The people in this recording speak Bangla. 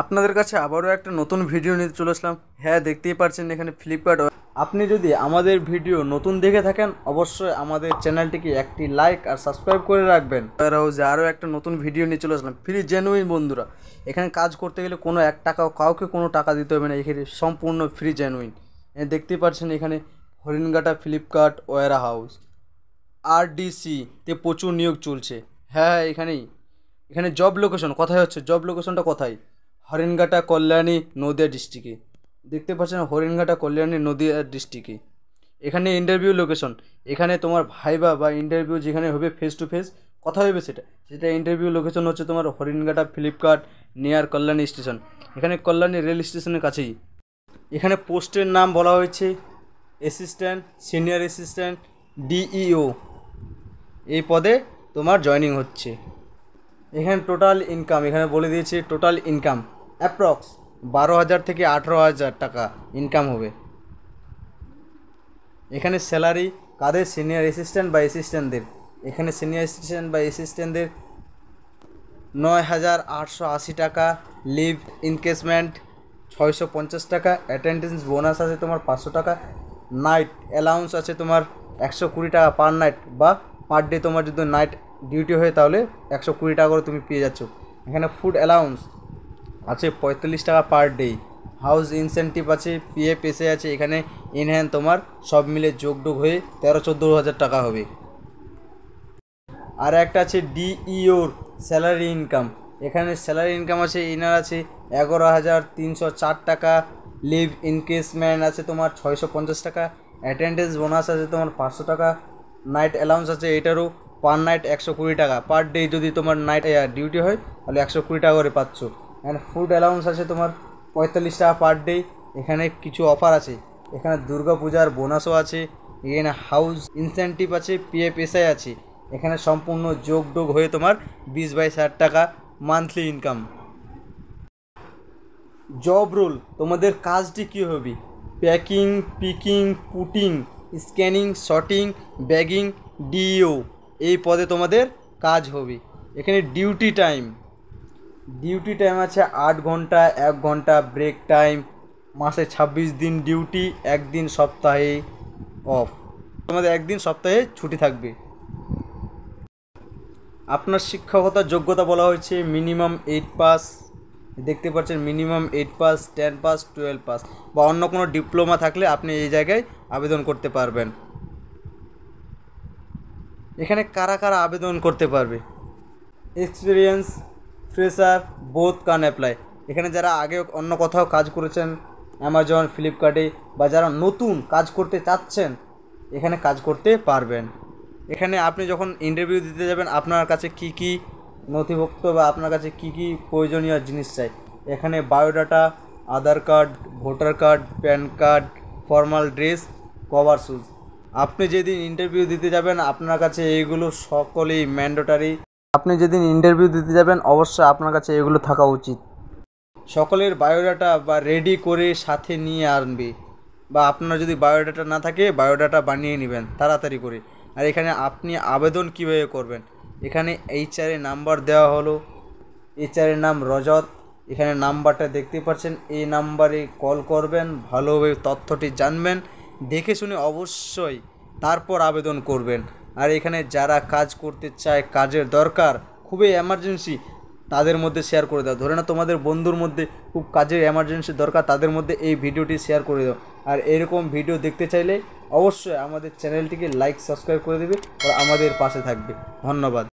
আপনাদের কাছে আবারও একটা নতুন ভিডিও নিতে চলে আসলাম। হ্যাঁ, দেখতেই পাচ্ছেন এখানে ফ্লিপকার্ট। আপনি যদি আমাদের ভিডিও নতুন দেখে থাকেন অবশ্যই আমাদের চ্যানেলটিকে একটি লাইক আর সাবস্ক্রাইব করে রাখবেন। আরও একটা নতুন ভিডিও নিয়ে চলে আসলাম। ফ্রি জেনুইন বন্ধুরা, এখানে কাজ করতে গেলে কোনো এক টাকাও কাউকে কোনো টাকা দিতে হবে না। এখানে সম্পূর্ণ ফ্রি জেনুইন। দেখতেই পাচ্ছেন এখানে হরিণঘাটা ফ্লিপকার্ট ওয়্যার হাউস RDC-তে প্রচুর নিয়োগ চলছে। হ্যাঁ, এখানে জব লোকেশন কোথায় হচ্ছে, জব লোকেশনটা কোথায়? হরিণঘাটা কল্যাণী নদিয়া ডিস্ট্রিক্টে। দেখতে পাচ্ছেন হরিণঘাটা কল্যাণী নদিয়া ডিস্ট্রিক্টে। এখানে ইন্টারভিউ লোকেশন, এখানে তোমার ভাইবা বা ইন্টারভিউ যেখানে হবে ফেস টু ফেস, কথা হবে সেটা ইন্টারভিউ লোকেশন হচ্ছে তোমার Haringhata Flipkart near Kalyani station. এখানে কল্যাণী রেল স্টেশনের কাছেই। এখানে পোস্টের নাম বলা হয়েছে অ্যাসিস্ট্যান্ট, সিনিয়র অ্যাসিস্ট্যান্ট, DEO। এই পদে তোমার জয়েনিং হচ্ছে। এখানে টোটাল ইনকাম এখানে বলে দিয়েছে, টোটাল ইনকাম অ্যাপ্রক্স 12,000 থেকে 18,000 টাকা ইনকাম হবে। এখানে স্যালারি কাদের? সিনিয়র অ্যাসিস্ট্যান্ট বা অ্যাসিস্ট্যান্টদের। এখানে সিনিয়র অ্যাসিস্ট্যান্ট বা অ্যাসিস্ট্যান্টদের 9,880 টাকা, লিভ ইনকেসমেন্ট 650 টাকা, অ্যাটেন্ডেন্স বোনাস আছে তোমার 500 টাকা, নাইট অ্যালাউন্স আছে তোমার 120 টাকা পার নাইট বা পার ডে। তোমার যদি নাইট ডিউটি হয় তাহলে 120 টাকা করে তুমি পেয়ে যাচ্ছ। এখানে ফুড অ্যালাউন্স আছে 45 টাকা পার ডে। হাউস ইনসেন্টিভ আছে, PF এসে আছে। এখানে ইন হ্যান্ড তোমার সব মিলে যোগ হয়ে 13-14 হাজার টাকা হবে। আর একটা আছে DEOর স্যালারি ইনকাম। এখানে স্যালারি ইনকাম আছে, ইনার আছে 11,304 টাকা, লিভ ইনকেসমেন্ট আছে তোমার 650 টাকা, অ্যাটেন্ডেন্স বোনাস আছে তোমার 500 টাকা, নাইট অ্যালাউন্স আছে এটারও পার নাইট 120 টাকা, পার ডে যদি তোমার নাইট ডিউটি হয় তাহলে 120 টাকা করে পাচ্ছ। এখানে ফুড অ্যালাউন্স আছে তোমার 45 টাকা পার ডে। এখানে কিছু অফার আছে, এখানে দুর্গা পূজার বোনাসও আছে, এখানে হাউস ইনসেন্টিভ আছে, PF এসআই আছে। এখানে সম্পূর্ণ যোগ হয়ে তোমার 20-22 হাজার টাকা মান্থলি ইনকাম। জব রোল তোমাদের কাজটি কী হবে? Packing, picking, putting, scanning, sorting, bagging, DEO এই পদে তোমাদের কাজ হবে। এখানে ডিউটি টাইম আছে 8 ঘন্টা, 1 ঘন্টা ব্রেক টাইম, মাসে 26 দিন ডিউটি, 1 দিন সপ্তাহে অফ। তোমাদের 1 দিন সপ্তাহে ছুটি থাকবে। আপনার শিক্ষকতার যোগ্যতা বলা হয়েছে মিনিমাম 8 পাস। দেখতে পাচ্ছেন মিনিমাম 8 পাস, 10 পাস, 12 পাস বা অন্য কোনো ডিপ্লোমা থাকলে আপনি এই জায়গায় আবেদন করতে পারবেন। এখানে কারা কারা আবেদন করতে পারবে? Experience, fresher, both can apply. এখানে যারা আগে অন্য কোথাও কাজ করেছেন অ্যামাজন, ফ্লিপকার্টে, বা যারা নতুন কাজ করতে চাচ্ছেন এখানে কাজ করতে পারবেন। এখানে আপনি যখন ইন্টারভিউ দিতে যাবেন আপনার কাছে কি কি নথিভুক্ত বা আপনার কাছে কি কি প্রয়োজনীয় জিনিস চাই, এখানে biodata, Aadhaar card, voter card, PAN card, formal dress, cover shoes. আপনি যেদিন ইন্টারভিউ দিতে যাবেন আপনার কাছে এইগুলো সকলেই ম্যান্ডেটরি। আপনি যেদিন ইন্টারভিউ দিতে যাবেন অবশ্যই আপনার কাছে এগুলো থাকা উচিত। সকলের বায়োডাটা বা রেডি করে সাথে নিয়ে আনবে, বা আপনার যদি বায়োডাটা না থাকে বায়োডাটা বানিয়ে নেবেন তাড়াতাড়ি করে। আর এখানে আপনি আবেদন কীভাবে করবেন, এখানে HR নাম্বার দেওয়া হলো, HR নাম রজত। এখানে নাম্বারটা দেখতে পাচ্ছেন, এই নাম্বারে কল করবেন, ভালোভাবে তথ্যটি জানবেন, দেখে শুনে অবশ্যই তারপর আবেদন করবেন। আর এখানে যারা কাজ করতে চায়, কাজের দরকার, খুবই এমার্জেন্সি, তাদের মধ্যে শেয়ার করে দাও। ধরে না তোমাদের বন্ধুর মধ্যে খুব কাজের এমার্জেন্সি দরকার, তাদের মধ্যে এই ভিডিওটি শেয়ার করে দাও। আর এরকম ভিডিও দেখতে চাইলে অবশ্যই আমাদের চ্যানেলটিকে লাইক, সাবস্ক্রাইব করে দেবে আর আমাদের পাশে থাকবে। ধন্যবাদ।